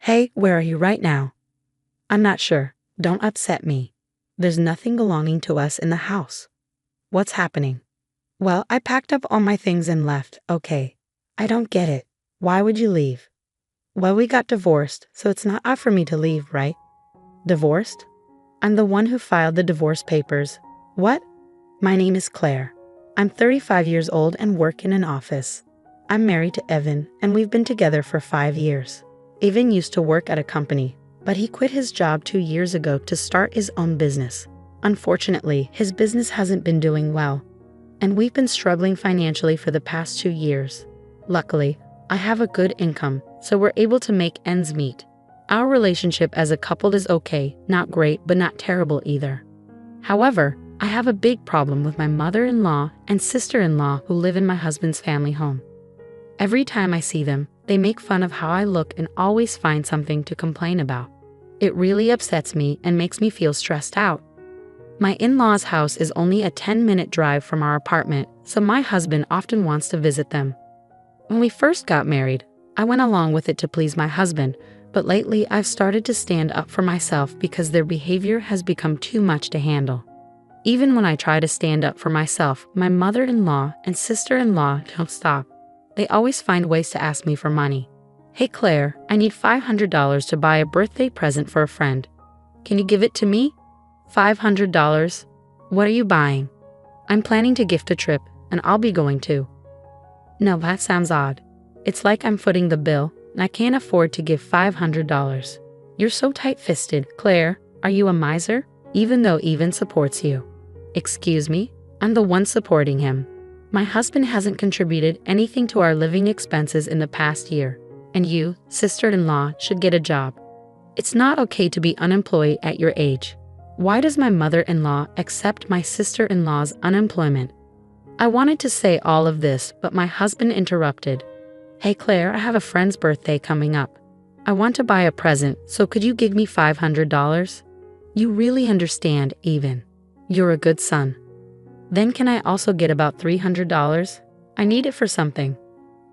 Hey, where are you right now? I'm not sure. Don't upset me. There's nothing belonging to us in the house. What's happening? Well, I packed up all my things and left, okay. I don't get it. Why would you leave? Well, we got divorced, so it's not up for me to leave, right? Divorced? I'm the one who filed the divorce papers. What? My name is Claire. I'm 35 years old and work in an office. I'm married to Evan, and we've been together for 5 years. Evan used to work at a company, but he quit his job 2 years ago to start his own business. Unfortunately, his business hasn't been doing well, and we've been struggling financially for the past 2 years. Luckily, I have a good income, so we're able to make ends meet. Our relationship as a couple is okay, not great, but not terrible either. However, I have a big problem with my mother-in-law and sister-in-law who live in my husband's family home. Every time I see them, they make fun of how I look and always find something to complain about. It really upsets me and makes me feel stressed out. My in-laws' house is only a 10-minute drive from our apartment, so my husband often wants to visit them. When we first got married, I went along with it to please my husband, but lately I've started to stand up for myself because their behavior has become too much to handle. Even when I try to stand up for myself, my mother-in-law and sister-in-law don't stop. They always find ways to ask me for money. Hey Claire, I need $500 to buy a birthday present for a friend. Can you give it to me? $500? What are you buying? I'm planning to gift a trip, and I'll be going too. No, that sounds odd. It's like I'm footing the bill, and I can't afford to give $500. You're so tight-fisted. Claire, are you a miser? Even though Evan supports you. Excuse me? I'm the one supporting him. My husband hasn't contributed anything to our living expenses in the past year, and you, sister-in-law, should get a job. It's not okay to be unemployed at your age. Why does my mother-in-law accept my sister-in-law's unemployment? I wanted to say all of this, but my husband interrupted. Hey Claire, I have a friend's birthday coming up. I want to buy a present, so could you give me $500? You really understand, Evan. You're a good son. Then can I also get about $300? I need it for something.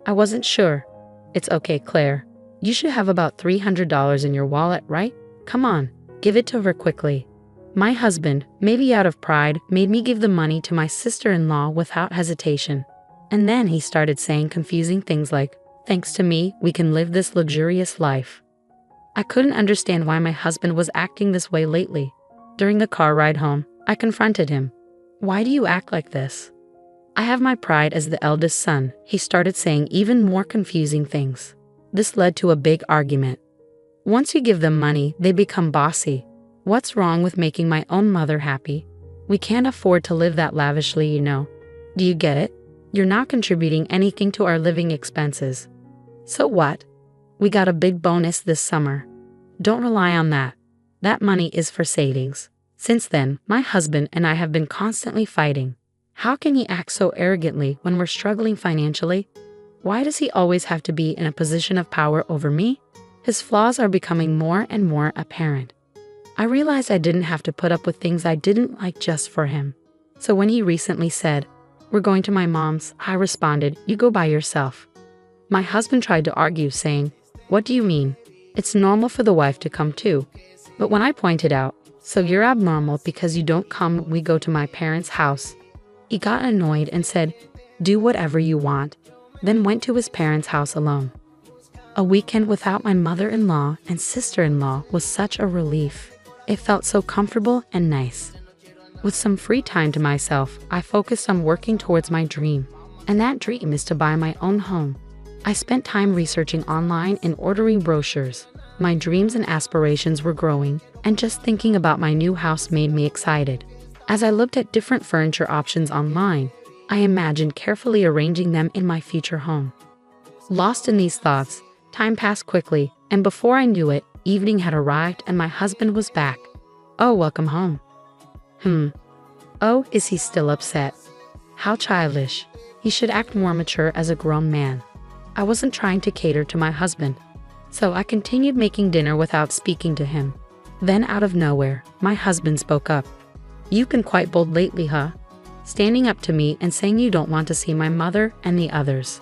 I wasn't sure. It's okay, Claire. You should have about $300 in your wallet, right? Come on, give it to her quickly. My husband, maybe out of pride, made me give the money to my sister-in-law without hesitation. And then he started saying confusing things like, thanks to me, we can live this luxurious life. I couldn't understand why my husband was acting this way lately. During the car ride home, I confronted him. Why do you act like this? I have my pride as the eldest son. He started saying even more confusing things. This led to a big argument. Once you give them money, they become bossy. What's wrong with making my own mother happy? We can't afford to live that lavishly, you know. Do you get it? You're not contributing anything to our living expenses. So what? We got a big bonus this summer. Don't rely on that. That money is for savings. Since then, my husband and I have been constantly fighting. How can he act so arrogantly when we're struggling financially? Why does he always have to be in a position of power over me? His flaws are becoming more and more apparent. I realized I didn't have to put up with things I didn't like just for him. So when he recently said, "We're going to my mom's," I responded, "You go by yourself." My husband tried to argue, saying, "What do you mean? It's normal for the wife to come too." But when I pointed out, "So you're abnormal because you don't come when we go to my parents' house," he got annoyed and said, "Do whatever you want," then went to his parents' house alone. A weekend without my mother-in-law and sister-in-law was such a relief. It felt so comfortable and nice. With some free time to myself, I focused on working towards my dream, and that dream is to buy my own home. I spent time researching online and ordering brochures. My dreams and aspirations were growing, and just thinking about my new house made me excited. As I looked at different furniture options online, I imagined carefully arranging them in my future home. Lost in these thoughts, time passed quickly, and before I knew it, evening had arrived and my husband was back. "Oh, welcome home." Oh, is he still upset? How childish. He should act more mature as a grown man. I wasn't trying to cater to my husband, so I continued making dinner without speaking to him. Then out of nowhere, my husband spoke up. "You've been quite bold lately, huh? Standing up to me and saying you don't want to see my mother and the others."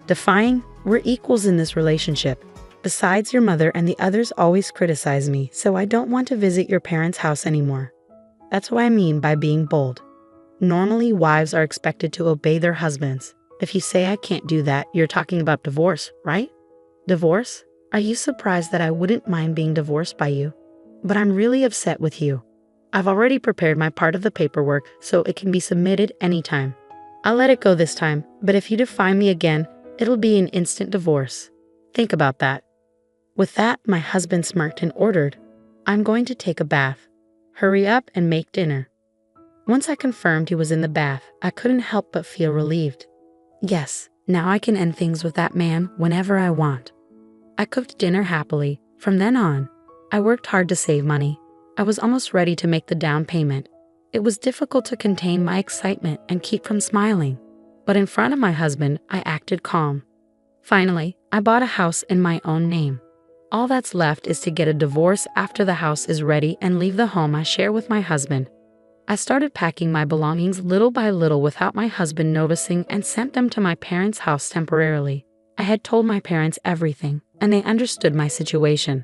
Defying, we're equals in this relationship. Besides, your mother and the others always criticize me, so I don't want to visit your parents' house anymore. That's what I mean by being bold. Normally, wives are expected to obey their husbands. If you say I can't do that, you're talking about divorce, right? Divorce? Are you surprised that I wouldn't mind being divorced by you? But I'm really upset with you. I've already prepared my part of the paperwork, so it can be submitted anytime. I'll let it go this time, but if you defy me again, it'll be an instant divorce. Think about that. With that, my husband smirked and ordered, I'm going to take a bath. Hurry up and make dinner. Once I confirmed he was in the bath, I couldn't help but feel relieved. Yes, now I can end things with that man whenever I want. I cooked dinner happily. From then on, I worked hard to save money. I was almost ready to make the down payment. It was difficult to contain my excitement and keep from smiling. But in front of my husband, I acted calm. Finally, I bought a house in my own name. All that's left is to get a divorce after the house is ready and leave the home I share with my husband. I started packing my belongings little by little without my husband noticing and sent them to my parents' house temporarily. I had told my parents everything, and they understood my situation.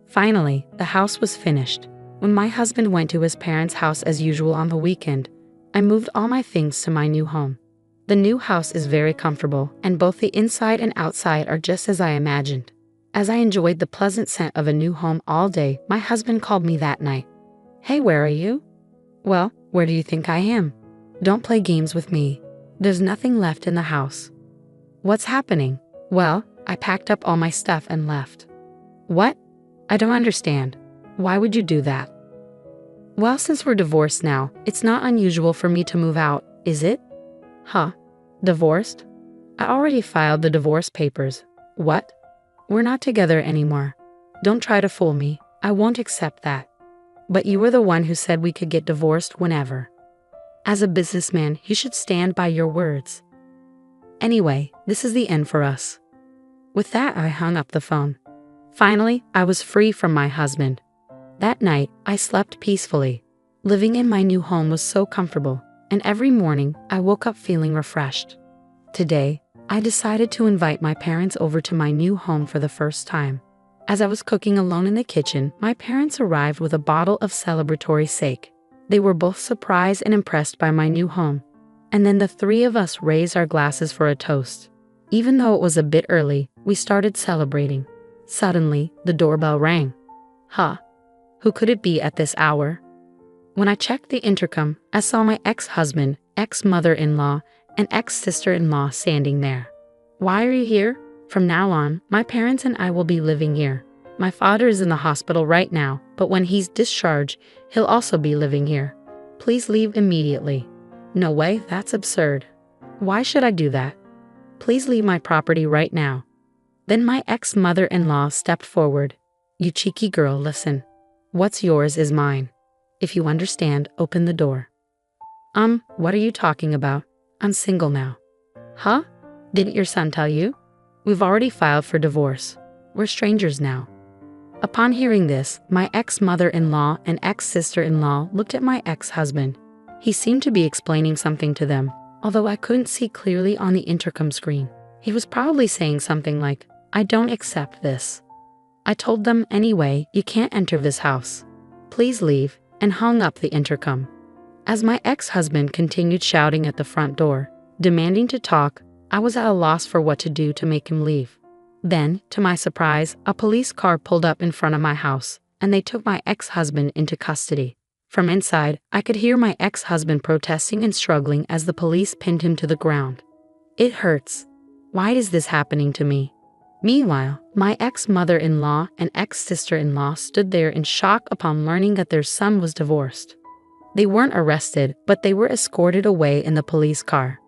Finally, the house was finished. When my husband went to his parents' house as usual on the weekend, I moved all my things to my new home. The new house is very comfortable, and both the inside and outside are just as I imagined. As I enjoyed the pleasant scent of a new home all day, my husband called me that night. Hey, where are you? Well, where do you think I am? Don't play games with me. There's nothing left in the house. What's happening? Well, I packed up all my stuff and left. What? I don't understand. Why would you do that? Well, since we're divorced now, it's not unusual for me to move out, is it? Huh? Divorced? I already filed the divorce papers. What? We're not together anymore. Don't try to fool me. I won't accept that. But you were the one who said we could get divorced whenever. As a businessman, you should stand by your words. Anyway, this is the end for us. With that, I hung up the phone. Finally, I was free from my husband. That night, I slept peacefully. Living in my new home was so comfortable, and every morning, I woke up feeling refreshed. Today, I decided to invite my parents over to my new home for the first time. As I was cooking alone in the kitchen, my parents arrived with a bottle of celebratory sake. They were both surprised and impressed by my new home. And then the three of us raised our glasses for a toast. Even though it was a bit early, we started celebrating. Suddenly, the doorbell rang. Huh? Who could it be at this hour? When I checked the intercom, I saw my ex-husband, ex-mother-in-law, and ex-sister-in-law standing there. Why are you here? From now on, my parents and I will be living here. My father is in the hospital right now, but when he's discharged, he'll also be living here. Please leave immediately. No way, that's absurd. Why should I do that? Please leave my property right now. Then my ex-mother-in-law stepped forward. You cheeky girl, listen. What's yours is mine. If you understand, open the door. What are you talking about? I'm single now. Huh? Didn't your son tell you? We've already filed for divorce. We're strangers now. Upon hearing this, my ex-mother-in-law and ex-sister-in-law looked at my ex-husband. He seemed to be explaining something to them, although I couldn't see clearly on the intercom screen. He was probably saying something like, I don't accept this. I told them, anyway, you can't enter this house. Please leave, and hung up the intercom. As my ex-husband continued shouting at the front door, demanding to talk, I was at a loss for what to do to make him leave. Then, to my surprise, a police car pulled up in front of my house, and they took my ex-husband into custody. From inside, I could hear my ex-husband protesting and struggling as the police pinned him to the ground. It hurts. Why is this happening to me? Meanwhile, my ex-mother-in-law and ex-sister-in-law stood there in shock upon learning that their son was divorced. They weren't arrested, but they were escorted away in the police car.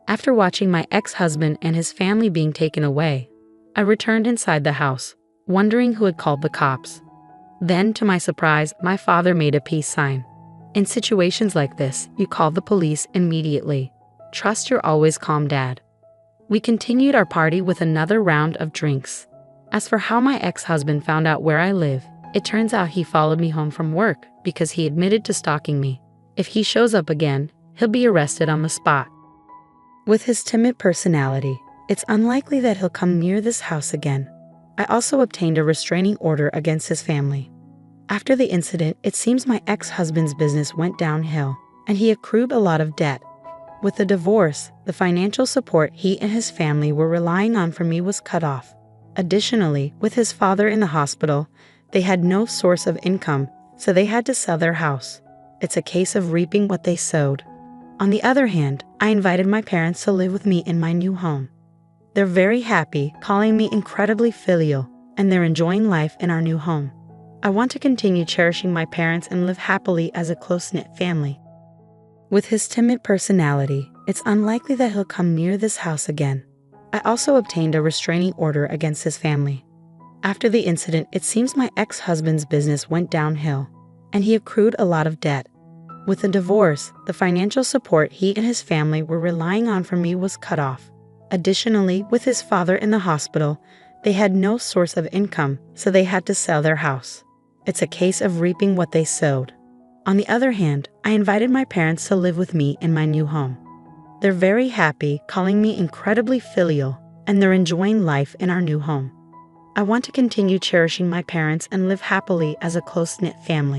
After watching my ex-husband and his family being taken away, I returned inside the house, wondering who had called the cops. Then, to my surprise, my father made a peace sign. In situations like this, you call the police immediately. Trust your always calm dad. We continued our party with another round of drinks. As for how my ex-husband found out where I live, it turns out he followed me home from work because he admitted to stalking me. If he shows up again, he'll be arrested on the spot. With his timid personality, it's unlikely that he'll come near this house again. I also obtained a restraining order against his family. After the incident, it seems my ex-husband's business went downhill, and he accrued a lot of debt. With the divorce, the financial support he and his family were relying on from me was cut off. Additionally, with his father in the hospital, they had no source of income, so they had to sell their house. It's a case of reaping what they sowed. On the other hand, I invited my parents to live with me in my new home. They're very happy, calling me incredibly filial, and they're enjoying life in our new home. I want to continue cherishing my parents and live happily as a close-knit family. With his timid personality, it's unlikely that he'll come near this house again. I also obtained a restraining order against his family. After the incident, it seems my ex-husband's business went downhill, and he accrued a lot of debt. With the divorce, the financial support he and his family were relying on from me was cut off. Additionally, with his father in the hospital, they had no source of income, so they had to sell their house. It's a case of reaping what they sowed. On the other hand, I invited my parents to live with me in my new home. They're very happy, calling me incredibly filial, and they're enjoying life in our new home. I want to continue cherishing my parents and live happily as a close-knit family.